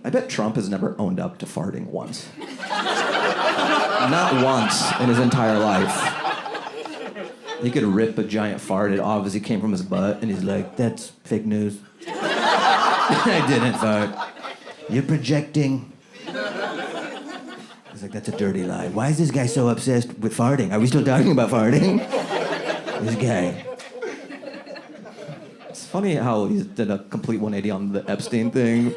I bet Trump has never owned up to farting once. Not once in his entire life. He could rip a giant fart. It obviously came from his butt, and he's like, that's fake news. I didn't fart. You're projecting. He's like, that's a dirty lie. Why is this guy so obsessed with farting? Are we still talking about farting? This guy. It's funny how he did a complete 180 on the Epstein thing.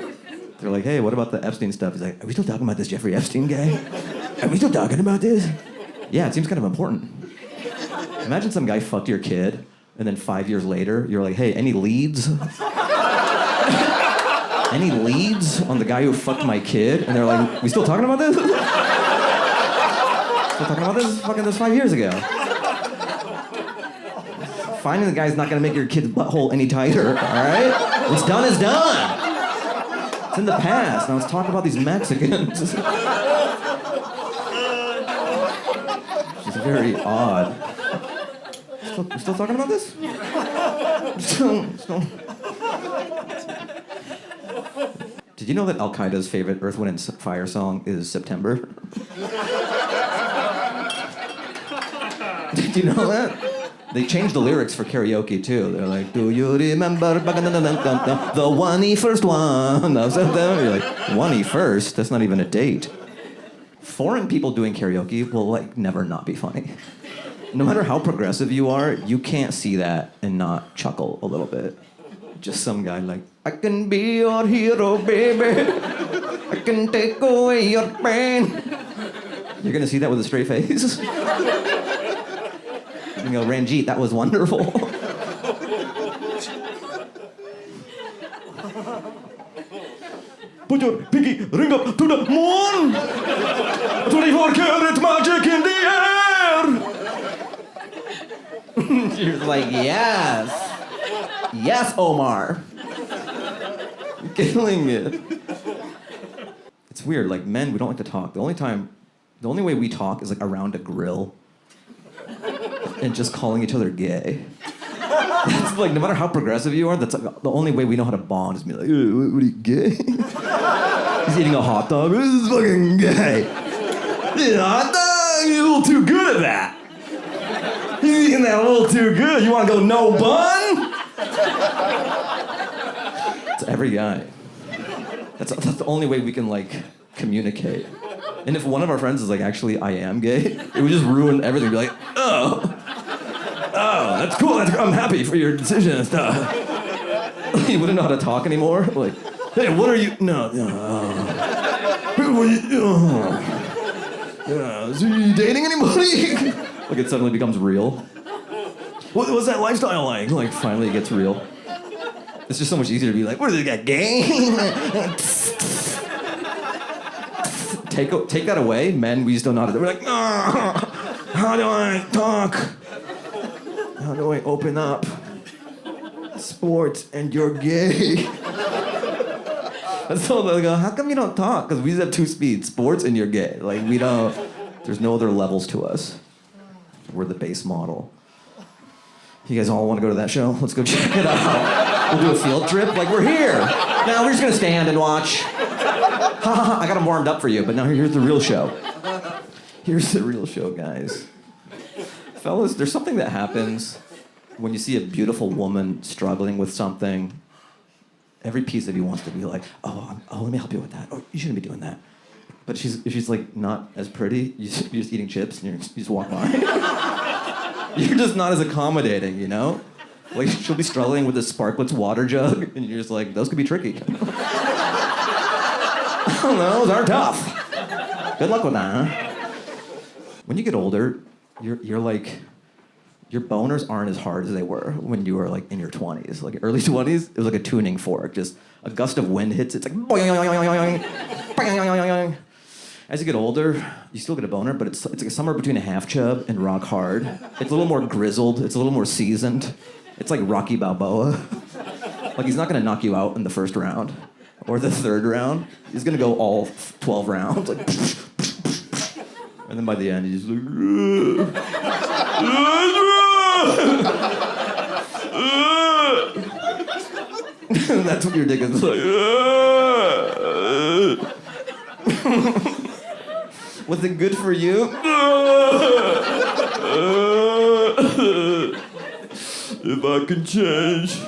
They're like, hey, what about the Epstein stuff? He's like, are we still talking about this Jeffrey Epstein guy? Are we still talking about this? Yeah, it seems kind of important. Imagine some guy fucked your kid, and then 5 years later, you're like, hey, any leads? Any leads on the guy who fucked my kid? And they're like, we still talking about this? Still talking about this? Fucking this 5 years ago. Finding the guy's not gonna make your kid's butthole any tighter, all right? What's done is done. It's in the past. Now let's talk about these Mexicans. It's very odd. Still talking about this? Still. Did you know that Al-Qaeda's favorite Earth, Wind, and Fire song is September? Did you know that? They changed the lyrics for karaoke, too. They're like, do you remember the 21st one of September? You're like, 21st? That's not even a date. Foreign people doing karaoke will, like, never not be funny. No matter how progressive you are, you can't see that and not chuckle a little bit. Just some guy like, I can be your hero, baby. I can take away your pain. You're gonna see that with a straight face? You go, Ranjit, that was wonderful. Put your pinky ring up to the moon. 24-karat magic in the air. You're like, yes. Yes, Omar. You're killing it. It's weird, like men, we don't like to talk. The only way we talk is like around a grill and just calling each other gay. It's like, no matter how progressive you are, that's like, the only way we know how to bond is be like, what are you, gay? He's eating a hot dog. This is fucking gay. Hot dog, you're a little too good at that. He's eating that a little too good. You want to go no bun? It's every guy. That's the only way we can, like, communicate. And if one of our friends is like, actually, I am gay, it would just ruin everything. Be like, oh, that's cool. I'm happy for your decision and stuff. He wouldn't know how to talk anymore. Like, hey, what are you? No. Who are you? Is he dating anybody? Like, it suddenly becomes real. What's that lifestyle like? Like, finally it gets real. It's just so much easier to be like, what is this guy, gay? Take that away, men, we just don't know how to do it. We're like, how do I talk? How do I open up? Sports and you're gay. That's all they go, how come you don't talk? Because we just have two speeds, sports and you're gay. Like, we don't, there's no other levels to us. We're the base model. You guys all want to go to that show? Let's go check it out. We'll do a field trip. Like, we're here. Now we're just going to stand and watch. I got them warmed up for you, but now here's the real show. Here's the real show, guys. Fellas, there's something that happens when you see a beautiful woman struggling with something. Every piece of you wants to be like, oh, let me help you with that. Oh, you shouldn't be doing that. But if she's like not as pretty, you're just eating chips and you just walk by. You're just not as accommodating, you know? Like, she'll be struggling with a Sparklets water jug, and you're just like, those could be tricky. I don't know, those are tough. Good luck with that, huh? When you get older, you're like, your boners aren't as hard as they were when you were like in your 20s. Like early 20s, it was like a tuning fork. Just a gust of wind hits, it's like boing. As you get older, you still get a boner, but it's like somewhere between a half chub and rock hard. It's a little more grizzled. It's a little more seasoned. It's like Rocky Balboa. Like, he's not gonna knock you out in the first round or the third round. He's gonna go all 12 rounds, like, and then by the end, he's like, and that's what your dick is like. Was it good for you? If I can change,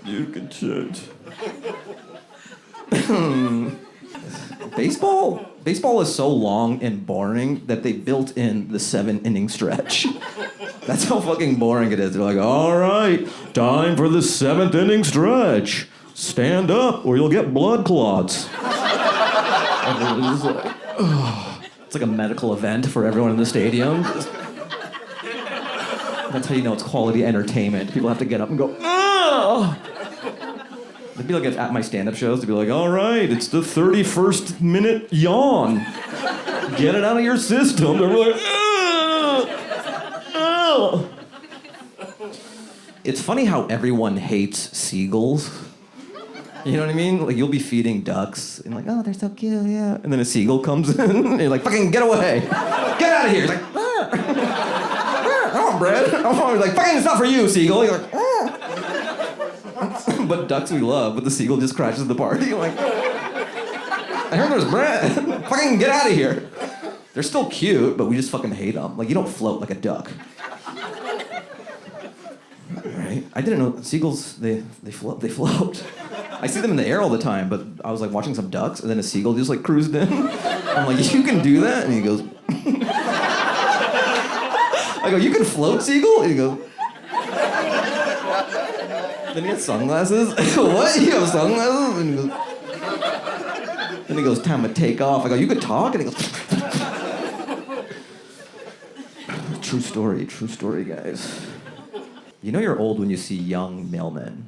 you can change. Baseball is so long and boring that they built in the 7-inning stretch. That's how fucking boring it is. They're like, all right, time for the 7th inning stretch. Stand up or you'll get blood clots. And it's like, oh. It's like a medical event for everyone in the stadium. That's how you know it's quality entertainment. People have to get up and go, oh. It'd be like at my stand-up shows, they'd be like, all right, it's the 31st minute yawn. Get it out of your system. They're like, oh. It's funny how everyone hates seagulls. You know what I mean? Like, you'll be feeding ducks, and like, oh, they're so cute, yeah. And then a seagull comes in, and you're like, fucking get away. Get out of here. It's like, I want bread. I want, like, fucking, it's not for you, seagull. You're like, But ducks we love, but the seagull just crashes the party. You're like, I heard there's bread. Fucking get out of here. They're still cute, but we just fucking hate them. Like, you don't float like a duck. Right? I didn't know seagulls, they float. I see them in the air all the time, but I was like watching some ducks, and then a seagull just like cruised in. I'm like, you can do that? And he goes, I go, you can float, seagull? And he goes, then he has sunglasses. What? You have sunglasses? And he goes, then he goes, time to take off. I go, you could talk? And he goes, true story, guys. You know you're old when you see young mailmen.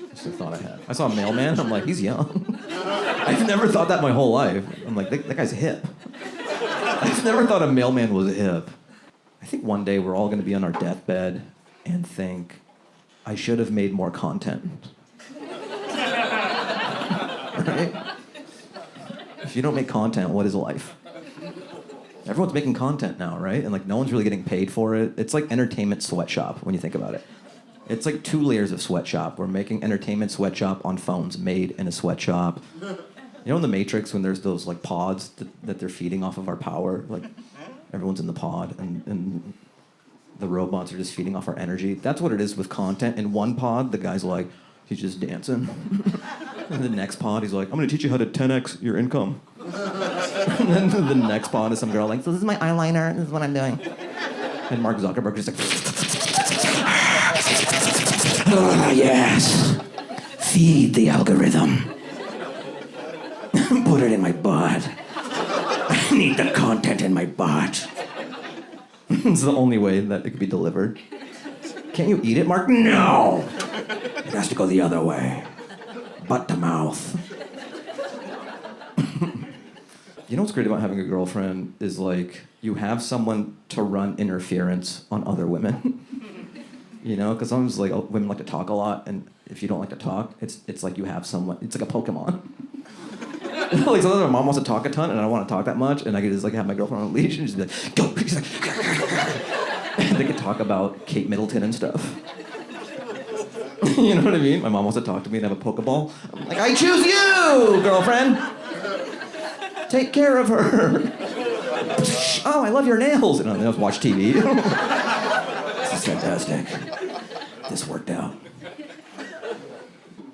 That's the thought I had. I saw a mailman, I'm like, he's young. I've never thought that my whole life. I'm like, that guy's hip. I've never thought a mailman was hip. I think one day we're all gonna be on our deathbed and think, I should have made more content. Right? If you don't make content, what is life? Everyone's making content now, right? And like no one's really getting paid for it. It's like entertainment sweatshop when you think about it. It's like 2 layers of sweatshop. We're making entertainment sweatshop on phones made in a sweatshop. You know in the Matrix when there's those like pods that they're feeding off of our power? Like everyone's in the pod and the robots are just feeding off our energy. That's what it is with content. In one pod, the guy's like, he's just dancing. In the next pod, he's like, I'm gonna teach you how to 10x your income. And then the next pod is some girl like, so this is my eyeliner, this is what I'm doing. And Mark Zuckerberg just like, oh, yes. Feed the algorithm. Put it in my butt. I need the content in my butt. It's the only way that it could be delivered. Can't you eat it, Mark? No! It has to go the other way. Butt to mouth. You know what's great about having a girlfriend is like, you have someone to run interference on other women. You know, because sometimes like women like to talk a lot, and if you don't like to talk, it's like you have someone. It's like a Pokemon. Like sometimes my mom wants to talk a ton, and I don't want to talk that much, and I can just like have my girlfriend on a leash and just be like, go. She's like, and they can talk about Kate Middleton and stuff. You know what I mean? My mom wants to talk to me and have a Pokeball. I'm like, I choose you, girlfriend. Take care of her. Oh, I love your nails. And I just watch TV. This is fantastic. This worked out.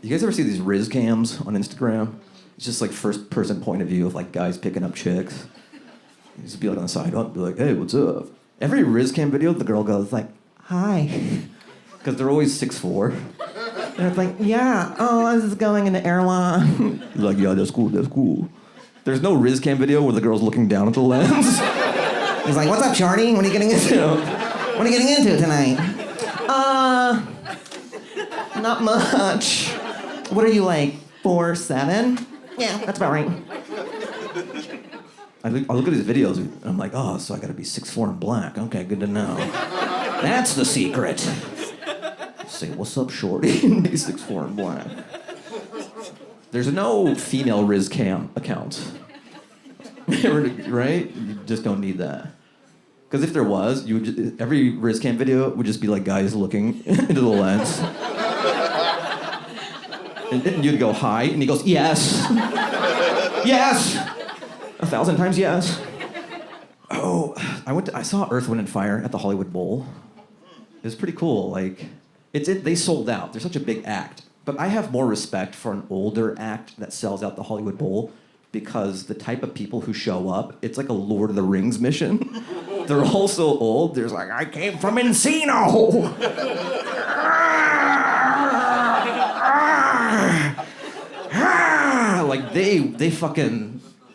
You guys ever see these Riz Cams on Instagram? It's just like first-person point of view of like guys picking up chicks. You just be like on the sidewalk, be like, hey, what's up? Every Riz Cam video, the girl goes like, hi. Because they're always 6'4". And it's like, yeah, oh, this is going in the airline. Like, yeah, that's cool. There's no Riz Cam video where the girl's looking down at the lens. He's like, what's up, shorty? What are you getting into? What are you getting into tonight? Not much. What are you, like, 4'7"? Yeah, that's about right. I look at his videos and I'm like, oh, so I gotta be 6'4" and black. Okay, good to know. That's the secret. Say, what's up, shorty? And be 6'4" and black. There's no female Riz Cam account. Right? You just don't need that. Because if there was, you would just, every Riz Cam video would just be like guys looking into the lens. And you'd go, hi? And he goes, yes. Yes. 1,000 times yes. Oh, I saw Earth, Wind, and Fire at the Hollywood Bowl. It was pretty cool. Like, they sold out. They're such a big act. But I have more respect for an older act that sells out the Hollywood Bowl because the type of people who show up, it's like a Lord of the Rings mission. They're all so old. There's like, I came from Encino. Like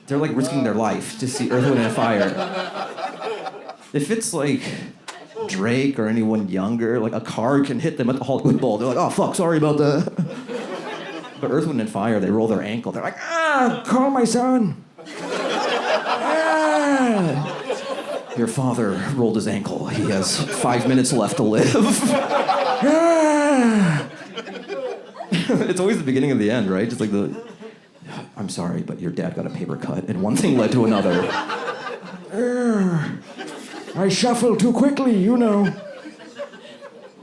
they're like risking their life to see Earth, Wind, and Fire. If it's like Drake or anyone younger, like a car can hit them at the Hollywood Bowl. They're like, oh fuck, sorry about that. But Earth, Wind, and Fire, they roll their ankle. They're like, call my son. Your father rolled his ankle. He has 5 minutes left to live. It's always the beginning of the end, right? Just like I'm sorry, but your dad got a paper cut, and one thing led to another. I shuffle too quickly, you know.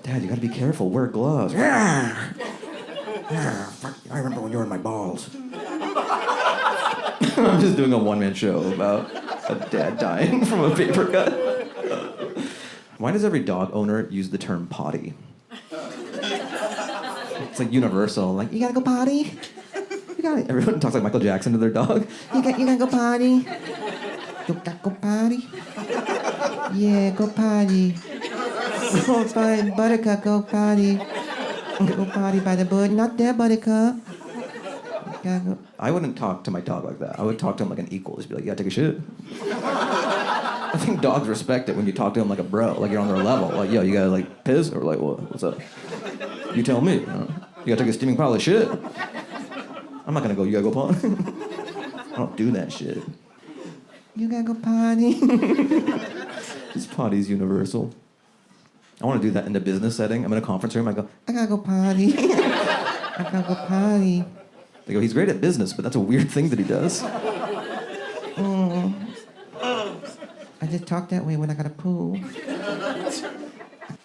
Dad, you gotta be careful. Wear gloves. I remember when you were in my balls. I'm just doing a one-man show about a dad dying from a paper cut. Why does every dog owner use the term potty? It's like universal. Like, you gotta go potty? Everyone talks like Michael Jackson to their dog. You gotta go potty? You gotta go potty? Yeah, go potty. Go by Buttercup, go potty. Go potty by the bud. Not there, Buttercup. Go. I wouldn't talk to my dog like that. I would talk to him like an equal. Just be like, you gotta take a shit. I think dogs respect it when you talk to them like a bro, like you're on their level. Like, yo, you gotta like piss? Or like, what's up? You tell me. You gotta take a steaming pile of shit? I'm not gonna go, you gotta go potty. I don't do that shit. You gotta go potty. This potty's universal. I wanna do that in a business setting. I'm in a conference room, I go, I gotta go potty. I gotta go potty. They go, he's great at business, but that's a weird thing that he does. I just talk that way when I gotta poo.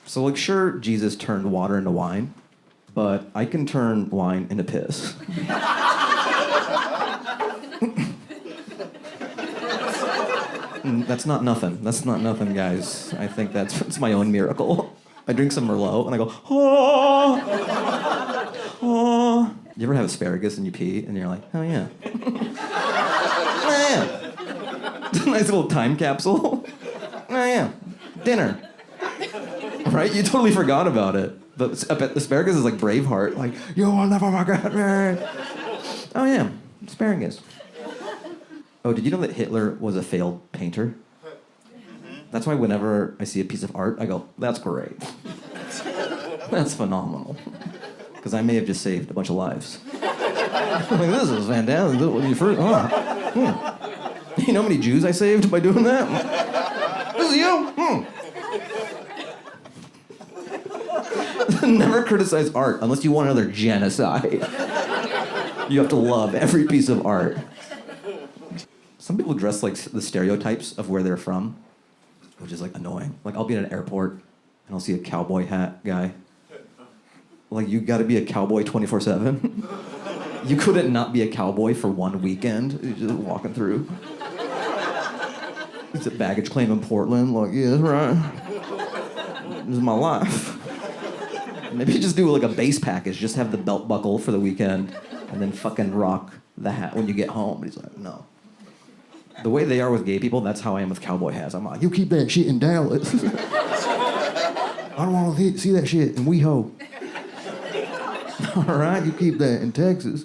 So, like, sure, Jesus turned water into wine, but I can turn wine into piss. That's not nothing. That's not nothing, guys. I think it's my own miracle. I drink some Merlot, and I go, oh, oh. You ever have asparagus and you pee, and you're like, oh, yeah. Oh, yeah. It's a nice little time capsule. Oh, yeah. Dinner. Right? You totally forgot about it. But asparagus is like Braveheart. Like, you will never forget me. Oh, yeah. Asparagus. Oh, did you know that Hitler was a failed painter? That's why whenever I see a piece of art, I go, that's great. That's phenomenal. Because I may have just saved a bunch of lives. Like, this is fantastic. You know how many Jews I saved by doing that? This is you? Never criticize art unless you want another genocide. You have to love every piece of art. Some people dress like the stereotypes of where they're from, which is like annoying. Like, I'll be at an airport and I'll see a cowboy hat guy. Like, you gotta be a cowboy 24/7. You couldn't not be a cowboy for one weekend. You're just walking through. It's a baggage claim in Portland. Like, yeah, that's right. This is my life. Maybe just do like a base package. Just have the belt buckle for the weekend and then fucking rock the hat when you get home. But he's like, no. The way they are with gay people, that's how I am with cowboy hats. I'm like, you keep that shit in Dallas. I don't want to see that shit in WeHo. All right, you keep that in Texas.